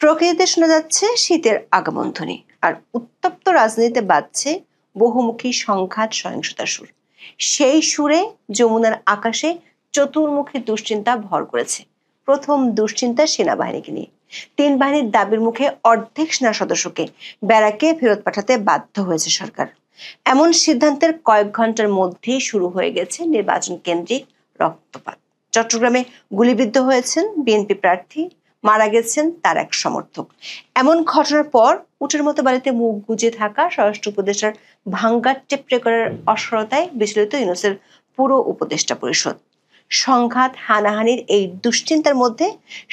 প্রকৃতিতে শোনা যাচ্ছে শীতের আগমন ধ্বনি, আর উত্তপ্ত রাজনীতিতে বাজছে বহুমুখী সংঘাত সহিংসতার সুর। সেই সুরে যমুনার আকাশে চতুর্মুখী দুশ্চিন্তা ভর করেছে। প্রথম দুশ্চিন্তা সেনাবাহিনীকে নিয়ে। তিন বাহিনীর দাবির মুখে অর্ধেক সেনা সদস্যকে ব্যারাকে ফেরত পাঠাতে বাধ্য হয়েছে সরকার। এমন সিদ্ধান্তের কয়েক ঘন্টার মধ্যেই শুরু হয়ে গেছে নির্বাচন কেন্দ্রিক রক্তপাত। চট্টগ্রামে গুলিবিদ্ধ হয়েছেন বিএনপি প্রার্থী, মারা গেছেন তার এক সমর্থক। এমন ঘটনার পর উটের মতো বাড়িতে মুখ গুজে থাকা স্বরাষ্ট্র উপদেষ্টার ভাঙ্গা টেপ রেকর্ডের অসরতায় বিচলিত ইউনূসের পুরো উপদেষ্টা পরিষদ। সংঘাত হানাহানির এই দুশ্চিন্তার মধ্যে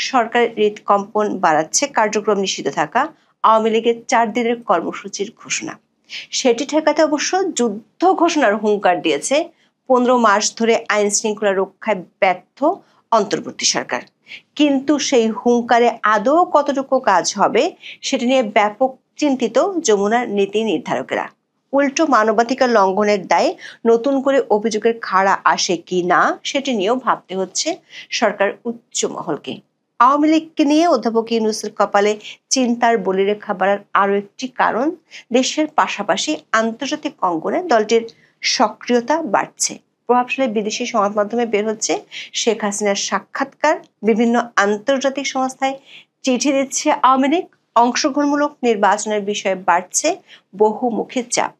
সরকারের হৃদকম্পন বাড়াচ্ছে কার্যক্রম নিষিদ্ধ থাকা আওয়ামী লীগের 4 দিনের কর্মসূচির ঘোষণা। সেটি ঠেকাতে অবশ্য যুদ্ধ ঘোষণার হুঙ্কার দিয়েছে 15 মাস ধরে আইন শৃঙ্খলা রক্ষায় ব্যর্থ অন্তর্বর্তী সরকার। কিন্তু সেই হুঙ্কারে আদৌ কতটুকু কাজ হবে সেটা নিয়ে ব্যাপক চিন্তিত যমুনার নীতি নির্ধারকেরা। উল্টো মানবাধিকার লঙ্ঘনের দায়ে নতুন করে অভিযোগের খাড়া আসে কি না সেটি নিয়েও ভাবতে হচ্ছে সরকার উচ্চ মহলকে। আওয়ামী লীগকে নিয়ে অধ্যাপক ইউনূসের কপালে চিন্তার বলিরেখা বাড়ার আরও একটি কারণ, দেশের পাশাপাশি আন্তর্জাতিক অঙ্গনে দলটির সক্রিয়তা বাড়ছে। প্রভাবশালী বিদেশি সংবাদ মাধ্যমে বের হচ্ছে শেখ হাসিনার সাক্ষাৎকার, বিভিন্ন আন্তর্জাতিক সংস্থায় চিঠি দিচ্ছে আওয়ামী লীগ, অংশগ্রহণমূলক নির্বাচনের বিষয়ে বাড়ছে বহুমুখী চাপ।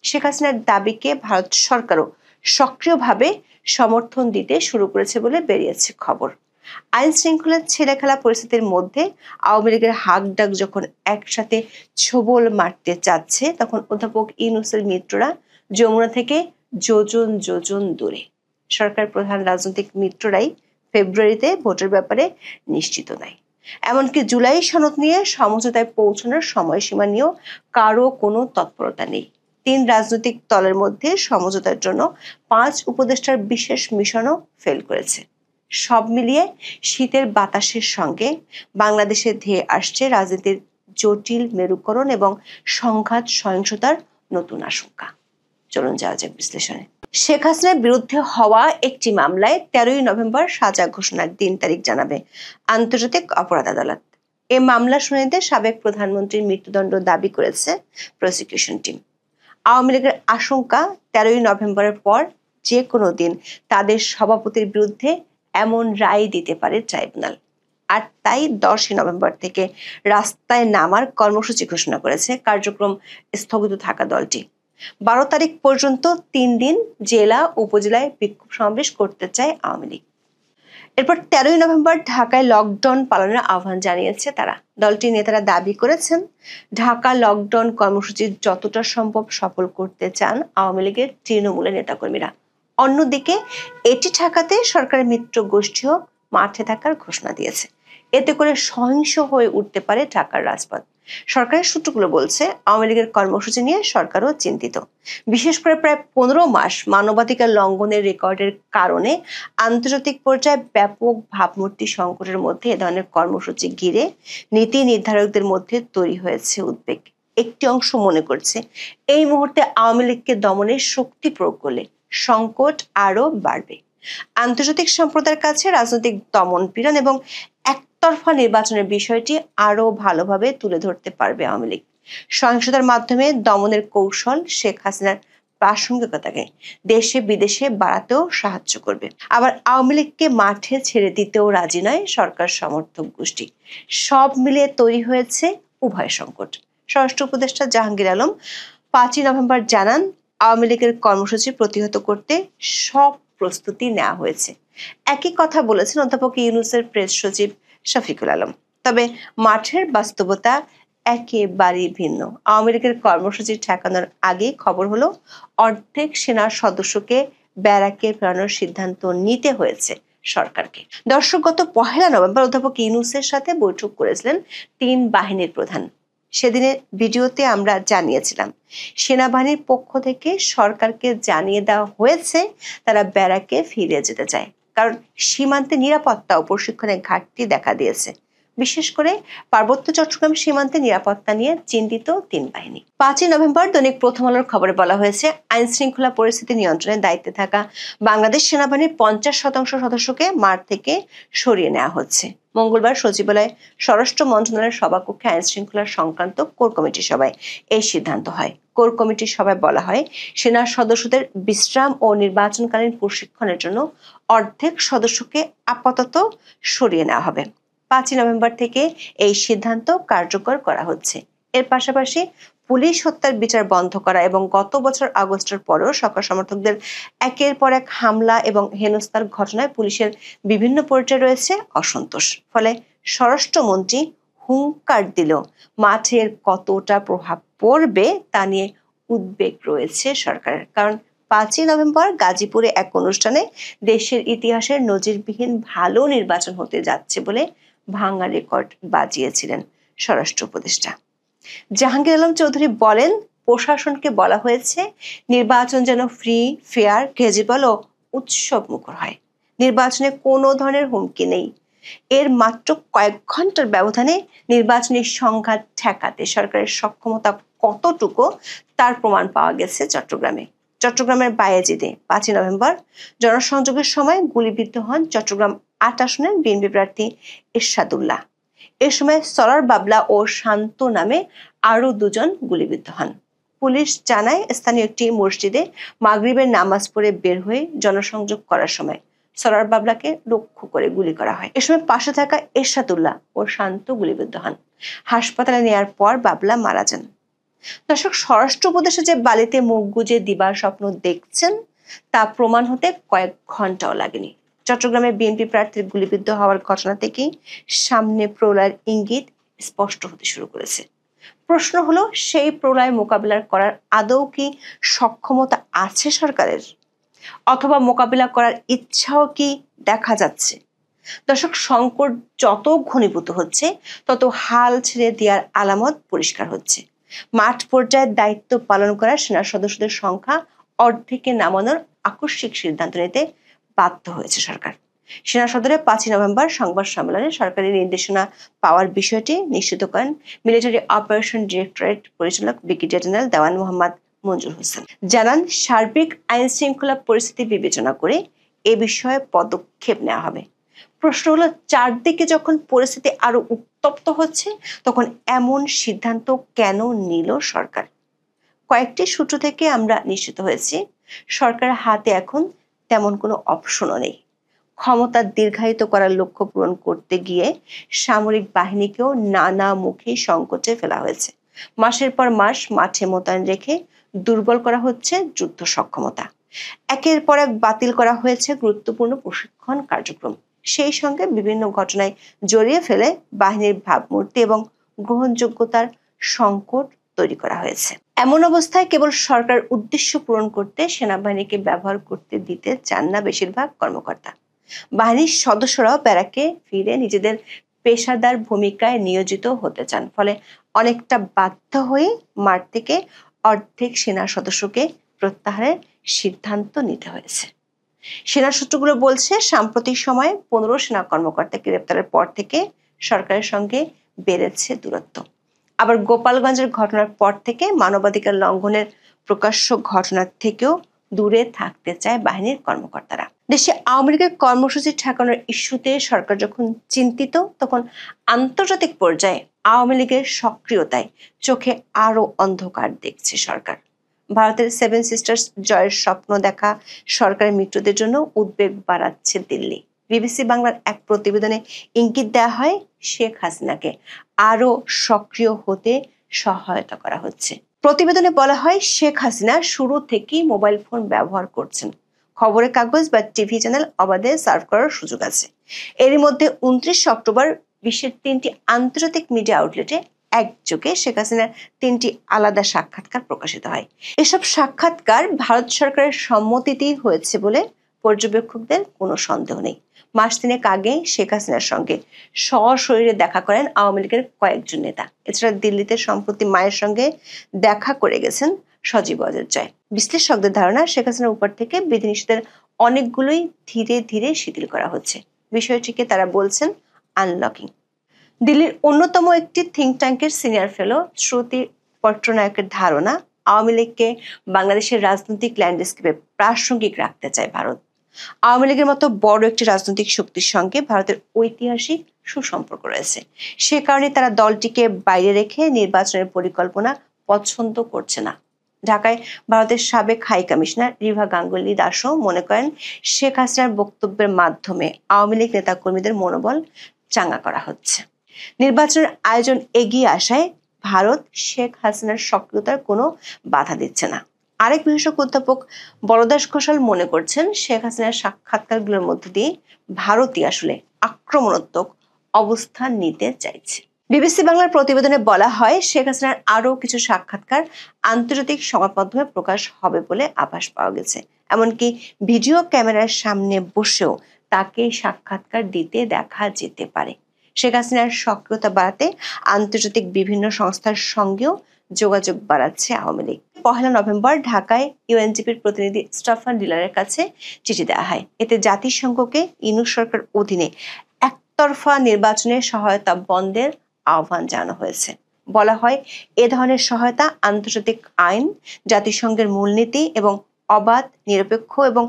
শেখ হাসিনার দাবিকে ভারত সরকারও সক্রিয়ভাবে সমর্থন দিতে শুরু করেছে বলে বেরিয়েছে খবর। আইন শৃঙ্খলার ছেলেখেলা পরিস্থিতির মধ্যে আওয়ামী লীগের হাক ডাক যখন একসাথে ছোবল মারতে চাচ্ছে, তখন অধ্যাপক ইউনূসের মিত্ররা যমুনা থেকে যোজন যোজন দূরে। সরকার প্রধান রাজনৈতিক মিত্ররাই ফেব্রুয়ারিতে ভোটের ব্যাপারে নিশ্চিত নয়। এমনকি জুলাই সনদ নিয়ে সমঝোতায় পৌঁছানোর সময়সীমা নিয়েও কারো কোনো তৎপরতা নেই। 3 রাজনৈতিক দলের মধ্যে সমঝোতার জন্য 5 উপদেষ্টার বিশেষ মিশনও ফেল করেছে। সব মিলিয়ে শীতের বাতাসের সঙ্গে বাংলাদেশে ধেয়ে আসছে রাজনীতির জটিল মেরুকরণ এবং সংঘাত সহিংসতার নতুন আশঙ্কা। চলুন যাওয়া যাক বিশ্লেষণে। শেখ হাসিনার বিরুদ্ধে হওয়া একটি মামলায় 13ই নভেম্বর সাজা ঘোষণার দিন তারিখ জানাবে আন্তর্জাতিক অপরাধ আদালত। এই মামলা শুনানিতে সাবেক প্রধানমন্ত্রীর মৃত্যুদণ্ড দাবি করেছে প্রসিকিউশন টিম। আওয়ামী লীগের আশঙ্কা 13ই নভেম্বরের পর যে কোনো দিন তাদের সভাপতির বিরুদ্ধে এমন রায় দিতে পারে ট্রাইব্যুনাল। আর তাই 10ই নভেম্বর থেকে রাস্তায় নামার কর্মসূচি ঘোষণা করেছে কার্যক্রম স্থগিত থাকা দলটি। 12 তারিখ পর্যন্ত 3 দিন জেলা উপজেলায় বিক্ষোভ সমাবেশ করতে চায় আওয়ামী লীগ। এরপর 13ই নভেম্বর ঢাকায় লকডাউন পালনের আহ্বান জানিয়েছে তারা। দলটির নেতারা দাবি করেছেন, ঢাকা লকডাউন কর্মসূচি যতটা সম্ভব সফল করতে চান আওয়ামী লীগের তৃণমূলের নেতাকর্মীরা। অন্যদিকে এটি ঠেকাতে সরকারের মিত্র গোষ্ঠীও মাঠে থাকার ঘোষণা দিয়েছে। এতে করে সহিংস হয়ে উঠতে পারে ঢাকার রাজপথ। সরকারের সূত্রগুলো বলছে, আওয়ামী লীগের কর্মসূচি নিয়ে সরকারও চিন্তিত। বিশেষ করে প্রায় 15 মাস মানবাধিকার লঙ্ঘনের রেকর্ডের কারণে আন্তর্জাতিক পর্যায়ে ব্যাপক ভাবমূর্তি সংকটের মধ্যে এ ধরনের কর্মসূচি ঘিরে নীতি নির্ধারকদের মধ্যে তৈরি হয়েছে উদ্বেগ। একটি অংশ মনে করছে, এই মুহূর্তে আওয়ামী লীগকে দমনের শক্তি প্রয়োগ করলে সংকট আরো বাড়বে। আন্তর্জাতিক সম্প্রদায়ের কাছে রাজনৈতিক দমন পীড়ন এবং একতরফা নির্বাচনের বিষয়টি আরো ভালোভাবে তুলে ধরতে পারবে আওয়ামী লীগ। সহিংসতার মাধ্যমে দমনের কৌশল শেখ হাসিনার প্রাসঙ্গিকতাকে দেশে বিদেশে বাড়াতেও সাহায্য করবে। আবার আওয়ামী লীগকে মাঠে ছেড়ে দিতেও রাজি নয় সরকার সমর্থক গোষ্ঠী। সব মিলিয়ে তৈরি হয়েছে উভয় সংকট। স্বরাষ্ট্র উপদেষ্টা জাহাঙ্গীর আলম 5ই নভেম্বর জানান, আওয়ামী লীগের কর্মসূচি প্রতিহত করতে সব প্রস্তুতি নেওয়া হয়েছে। একই কথা বলেছেন অধ্যাপক ইউনূসের প্রেস সচিব শফিকুল আলম। তবে মাঠের বাস্তবতা একেবারেই ভিন্ন। আওয়ামী লীগের কর্মসূচি ঠেকানোর আগে খবর হলো, অর্ধেক সেনা সদস্যকে ব্যারাকে ফেরানোর সিদ্ধান্ত নিতে হয়েছে সরকারকে। দর্শক, গত 1 নভেম্বর অধ্যাপক ইউনূসের সাথে বৈঠক করেছিলেন 3 বাহিনীর প্রধান। সেদিনের ভিডিওতে আমরা জানিয়েছিলাম, সেনাবাহিনীর পক্ষ থেকে সরকারকে জানিয়ে দেওয়া হয়েছে তারা ব্যারাকে ফিরে যেতে চায়, কারণ সীমান্তে নিরাপত্তা ও প্রশিক্ষণের ঘাটতি দেখা দিয়েছে। বিশেষ করে পার্বত্য চট্টগ্রাম সীমান্তে নিরাপত্তা নিয়ে চিন্তিত 3 বাহিনী। 5ই নভেম্বর দৈনিক প্রথম আলোর খবরে বলা হয়েছে, আইন শৃঙ্খলা পরিস্থিতি নিয়ন্ত্রণে দায়িত্বে থাকা বাংলাদেশ সেনাবাহিনীর 50% সদস্যকে মাঠ থেকে সরিয়ে নেওয়া হচ্ছে। মঙ্গলবার সচিবালয়ে স্বরাষ্ট্র মন্ত্রণালয়ের সভাকক্ষে আইন শৃঙ্খলা সংক্রান্ত কোর কমিটির সভায় এই সিদ্ধান্ত হয়। কোর কমিটির সভায় বলা হয়, সেনার সদস্যদের বিশ্রাম ও নির্বাচনকালীন প্রশিক্ষণের জন্য অর্ধেক সদস্যকে আপাতত সরিয়ে নেওয়া হবে। 5 নভেম্বর থেকে এই সিদ্ধান্ত কার্যকর করা হচ্ছে। এর পাশাপাশি পুলিশ হত্যার বিচার বন্ধ করা এবং গত বছর আগস্টের পরেও সরকার সমর্থকদের একের পর এক হামলা এবং হেনস্থার ঘটনায় পুলিশের বিভিন্ন পর্যায়ে রয়েছে অসন্তোষ। ফলে স্বরাষ্ট্রমন্ত্রী হুঙ্কার দিল, মাঠের কতটা প্রভাব পড়বে তা নিয়ে উদ্বেগ রয়েছে সরকারের। কারণ 5 নভেম্বর গাজীপুরে এক অনুষ্ঠানে দেশের ইতিহাসের নজিরবিহীন ভালো নির্বাচন হতে যাচ্ছে বলে ভাঙা রেকর্ড বাজিয়েছিলেন স্বরাষ্ট্র উপদেষ্টা। জাহাঙ্গীর আলম চৌধুরী বলেন, প্রশাসনকে বলা হয়েছে নির্বাচন যেন ফ্রি, ফেয়ার, ক্রেডিবল ও উৎসব মুখর হয়। নির্বাচনে কোনো ধরনের হুমকি নেই। এর মাত্র কয়েক ঘন্টার ব্যবধানে নির্বাচনী সংঘাত ঠেকাতে সরকারের সক্ষমতা কতটুকু তার প্রমাণ পাওয়া গেছে চট্টগ্রামের বায়েজিদে 5 নভেম্বর জনসংযোগের সময় গুলিবিদ্ধ হন চট্টগ্রাম 8 আসনের বিএনপি প্রার্থী এরশাদুল্লাহ। এ সময় সরার বাবলা ও শান্ত নামে আরো 2 জন গুলিবিদ্ধ হন। পুলিশ জানায়, স্থানীয় একটি মসজিদে মাগরিবের নামাজ পড়ে বের হয়ে জনসংযোগ করার সময় সরার বাবলাকে লক্ষ্য করে গুলি করা হয়। এ সময় পাশে থাকা এরশাদুল্লাহ ও শান্ত গুলিবিদ্ধ হন। হাসপাতালে নেয়ার পর বাবলা মারা যান। দর্শক, স্বরাষ্ট্র উপদেষ্টা যে বালিতে মুখ গুজে দিবার স্বপ্ন দেখছেন তা প্রমাণ হতে কয়েক ঘন্টাও লাগেনি। চট্টগ্রামে বিএনপি প্রার্থীর গুলিবিদ্ধ হওয়ার ঘটনা থেকেই সামনে প্রলয়ের ইঙ্গিত স্পষ্ট হতে শুরু করেছে। প্রশ্ন হলো, সেই প্রলয় মোকাবিলা করার আদৌ কি সক্ষমতা আছে সরকারের, অথবা মোকাবিলা করার ইচ্ছাও কি দেখা যাচ্ছে? দর্শক, সংকট যত ঘনীভূত হচ্ছে তত হাল ছেড়ে দেওয়ার আলামত পরিষ্কার হচ্ছে। মাঠ পর্যায়ে দায়িত্ব পালন করা সেনা সদস্যদের সংখ্যা অর্ধেকে নামানোর আকস্মিক সিদ্ধান্ত নিতে বাধ্য হয়েছে সরকার। সেনা সদরে 5 নভেম্বর সংবাদ সম্মেলনে সরকারি নির্দেশনা পাওয়ার বিষয়টি নিশ্চিত করেন মিলিটারি অপারেশন ডিরেক্টরেট পরিচালক ব্রিগেডিয়ার জেনারেল দেওয়ান মোহাম্মদ মঞ্জুর হোসেন। জানান, সার্বিক আইন শৃঙ্খলা পরিস্থিতি বিবেচনা করে এ বিষয়ে পদক্ষেপ নেওয়া হবে। প্রশ্ন হলো, চারদিকে যখন পরিস্থিতি আরো উত্তপ্ত হচ্ছে তখন এমন সিদ্ধান্ত কেন নিল সরকার? কয়েকটি সূত্র থেকে আমরা নিশ্চিত হয়েছি, সরকারের হাতে এখন তেমন কোনো অপশনও নেই। ক্ষমতা দীর্ঘায়িত করার লক্ষ্য পূরণ করতে গিয়ে সামরিক বাহিনীকেও নানামুখী সংকটে ফেলা হয়েছে। মাসের পর মাস মাঠে মোতায়েন রেখে দুর্বল করা হচ্ছে যুদ্ধ সক্ষমতা। একের পর এক বাতিল করা হয়েছে গুরুত্বপূর্ণ প্রশিক্ষণ কার্যক্রম। সেই সঙ্গে বিভিন্ন ঘটনায় জড়িয়ে ফেলে বাহিনীর ভাবমূর্তি এবং গ্রহণযোগ্যতার সংকট তৈরি করা হয়েছে। এমন অবস্থায় কেবল সরকার উদ্দেশ্য পূরণ করতে সেনাবাহিনীকে ব্যবহার করতে দিতে চান না বেশিরভাগ কর্মকর্তা। বাহিনীর সদস্যরাও ব্যারাকে ফিরে নিজেদের পেশাদার ভূমিকায় নিয়োজিত হতে চান। ফলে অনেকটা বাধ্য হয়ে মাঠ থেকে অর্ধেক সেনা সদস্যকে প্রত্যাহারের সিদ্ধান্ত নিতে হয়েছে। সেনা সূত্রগুলো বলছে, সাম্প্রতিক সময়ে 15 সেনা কর্মকর্তা গ্রেপ্তারের পর থেকে সরকারের সঙ্গে বেড়েছে দূরত্ব। আবার গোপালগঞ্জের ঘটনার পর থেকে মানবাধিকার লঙ্ঘনের প্রকাশ্য ঘটনার থেকেও দূরে থাকতে চায় বাহিনীর কর্মকর্তারা। দেশে আওয়ামী লীগের কর্মসূচি ঠেকানোর ইস্যুতে সরকার যখন চিন্তিত, তখন আন্তর্জাতিক পর্যায়ে আওয়ামী লীগের সক্রিয়তায় চোখে আরো অন্ধকার দেখছে সরকার। ভারতের 7 সিস্টার্স জয়ের স্বপ্ন দেখা সরকারের মিত্রদের জন্য উদ্বেগ বাড়াচ্ছে দিল্লি। বিবিসি বাংলার এক প্রতিবেদনে ইঙ্গিত দেওয়া হয়, শেখ হাসিনাকে আরো সক্রিয় হতে সহায়তা করা হচ্ছে। প্রতিবেদনে বলা হয়, শেখ হাসিনা শুরু থেকেই মোবাইল ফোন ব্যবহার করছেন। খবরের কাগজ বা টিভি চ্যানেল অবাধে সার্ভ করার সুযোগ আছে। এরই মধ্যে 29 অক্টোবর বিশ্বের 3টি আন্তর্জাতিক মিডিয়া আউটলেটে একযোগে শেখ হাসিনার 3টি আলাদা সাক্ষাৎকার প্রকাশিত হয়। এসব সাক্ষাৎকার ভারত সরকারের সম্মতিতেই হয়েছে বলে পর্যবেক্ষকদের কোনো সন্দেহ নেই। মাস 3 আগে শেখ হাসিনার সঙ্গে সশরীরে দেখা করেন আওয়ামী লীগের কয়েকজন নেতা। এছাড়া দিল্লিতে সম্প্রতি মায়ের সঙ্গে দেখা করে গেছেন সজীব ওয়াজেদ জয়। বিশ্লেষকদের ধারণা, শেখ হাসিনার উপর থেকে বিধিনিষেধের অনেকগুলোই ধীরে ধীরে শিথিল করা হচ্ছে। বিষয়টিকে তারা বলছেন আনলকিং। দিল্লির অন্যতম একটি থিঙ্ক ট্যাঙ্কের সিনিয়র ফেলো শ্রুতি পট্টনায়কের ধারণা, আওয়ামী লীগকে বাংলাদেশের রাজনৈতিক ল্যান্ডস্কেপে প্রাসঙ্গিক রাখতে চায় ভারত। আওয়ামী লীগের মতো বড় একটি রাজনৈতিক শক্তির সঙ্গে ভারতের ঐতিহাসিক সুসম্পর্ক রয়েছে। সে কারণে তারা দলটিকে বাইরে রেখে নির্বাচনের পরিকল্পনা পছন্দ করছে না। ঢাকায় ভারতের সাবেক হাই কমিশনার রিভা গাঙ্গুলি দাসও মনে করেন শেখ হাসিনার বক্তব্যের মাধ্যমে আওয়ামী লীগ নেতাকর্মীদের মনোবল চাঙ্গা করা হচ্ছে। নির্বাচনের আয়োজন এগিয়ে আসায় ভারত শেখ হাসিনার সক্রিয়তার কোনো বাধা দিচ্ছে না। আরেক বিশেষজ্ঞ অধ্যাপক বলদাস ঘোষাল মনে করছেন শেখ হাসিনার সাক্ষাৎকারগুলোর মধ্য দিয়ে ভারতই আসলে আক্রমণাত্মক অবস্থান নিতে চাইছে। বিবিসি বাংলার প্রতিবেদনে বলা হয় শেখ হাসিনার আরও কিছু সাক্ষাৎকার আন্তর্জাতিক সংবাদ মাধ্যমে প্রকাশ হবে বলে আভাস পাওয়া গেছে। এমনকি ভিডিও ক্যামেরার সামনে বসেও তাকে সাক্ষাৎকার দিতে দেখা যেতে পারে। শেখ হাসিনার সক্রিয়তা বাড়াতে আন্তর্জাতিক বিভিন্ন সংস্থার সঙ্গেও যোগাযোগ বাড়াচ্ছে আওয়ামী লীগ। 1 নভেম্বর ঢাকায় ইউএনজিপির প্রতিনিধি স্টাফান ডিলারের কাছে চিঠি দেওয়া হয়। এতে জাতিসংঘকে ইউনূস সরকার অধীনে একতরফা নির্বাচনের সহায়তা বন্ধের আহ্বান জানানো হয়েছে। বলা হয় এ ধরনের সহায়তা আন্তর্জাতিক আইন, জাতিসংঘের মূলনীতি এবং অবাধ, নিরপেক্ষ এবং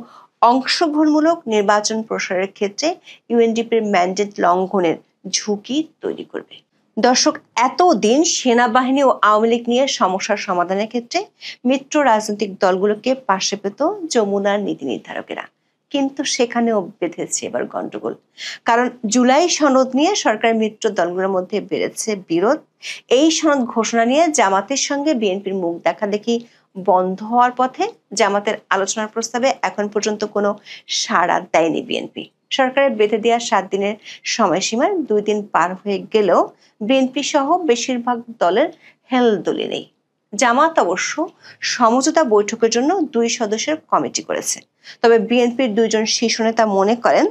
অংশগ্রহণমূলক নির্বাচন প্রসারের ক্ষেত্রে ইউএনডিপির ম্যান্ডেট লঙ্ঘনের ঝুঁকি তৈরি করবে। দর্শক, এতদিন সেনাবাহিনী ও আওয়ামী লীগ নিয়ে সমস্যার সমাধানের ক্ষেত্রে মিত্র রাজনৈতিক দলগুলোকে পাশে পেত যমুনার নীতি নির্ধারকেরা, কিন্তু সেখানেও বেঁধেছে এবার গন্ডগোল। কারণ জুলাই সনদ নিয়ে সরকারের মিত্র দলগুলোর মধ্যে বেড়েছে বিরোধ। এই সনদ ঘোষণা নিয়ে জামাতের সঙ্গে বিএনপির মুখ দেখাদেখি বন্ধ হওয়ার পথে। জামাতের আলোচনার প্রস্তাবে এখন পর্যন্ত কোনো সাড়া দেয়নি বিএনপি। সরকারের বেঁধে দেওয়া 7 দিনের সময়সীমার 2 দিন পার হয়ে গেলেও বিএনপি সহ বেশিরভাগ দলের হেলদোলি নেই। জামাত অবশ্য সমঝোতা বৈঠকের জন্য 2 সদস্যের কমিটি করেছে। তবে বিএনপির 2 জন শীর্ষ নেতা মনে করেন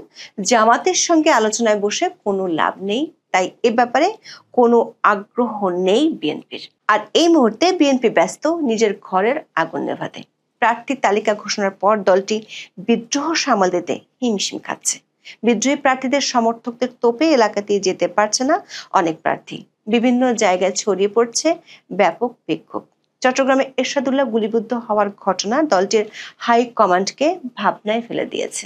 জামাতের সঙ্গে আলোচনায় বসে কোনো লাভ নেই, তাই এ ব্যাপারে কোনো আগ্রহ নেই বিএনপির। আর এই মুহূর্তে বিএনপি ব্যস্ত নিজের ঘরের আগুন নেভাতে। প্রার্থী তালিকা ঘোষণার পর দলটি বিদ্রোহ সামাল দিতে হিমশিম খাচ্ছে। বিদ্রোহী প্রার্থীদের সমর্থকদের তোপে এলাকাতেই যেতে পারছে না অনেক প্রার্থী। বিভিন্ন জায়গায় ছড়িয়ে পড়ছে ব্যাপক বিক্ষোভ। চট্টগ্রামে এরশাদুল্লাহ গুলিবিদ্ধ হওয়ার ঘটনা দলটির হাই কমান্ডকে ভাবনায় ফেলে দিয়েছে।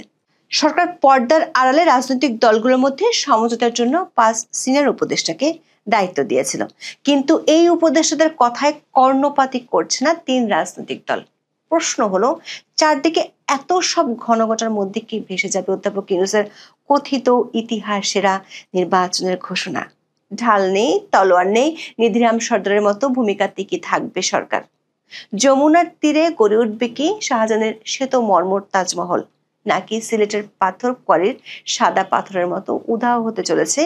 সরকার পর্দার আড়ালে রাজনৈতিক দলগুলোর মধ্যে সমঝোতার জন্য 5 সিনিয়র উপদেষ্টাকে দায়িত্ব দিয়েছিল, কিন্তু এই উপদেষ্টাদের কথায় কর্ণপাতই করছে না 3 রাজনৈতিক দল। প্রশ্ন হলো, চারদিকে এত সব ঘনঘটার মধ্যে কি ভেসে যাবে অধ্যাপক ইউনূসের কথিত ইতিহাসেরা নির্বাচনের ঘোষণা? ঢাল নেই, তলোয়ার নেই, নিধিরাম সর্দারের মতো ভূমিকাতে কি থাকবে সরকার? যমুনার তীরে গড়ে উঠবে কি শাহজাহানের শ্বেত মর্মর তাজমহল, নাকি সিলেটের পাথর কোয়ারির সাদা পাথরের মতো উধাও হতে চলেছে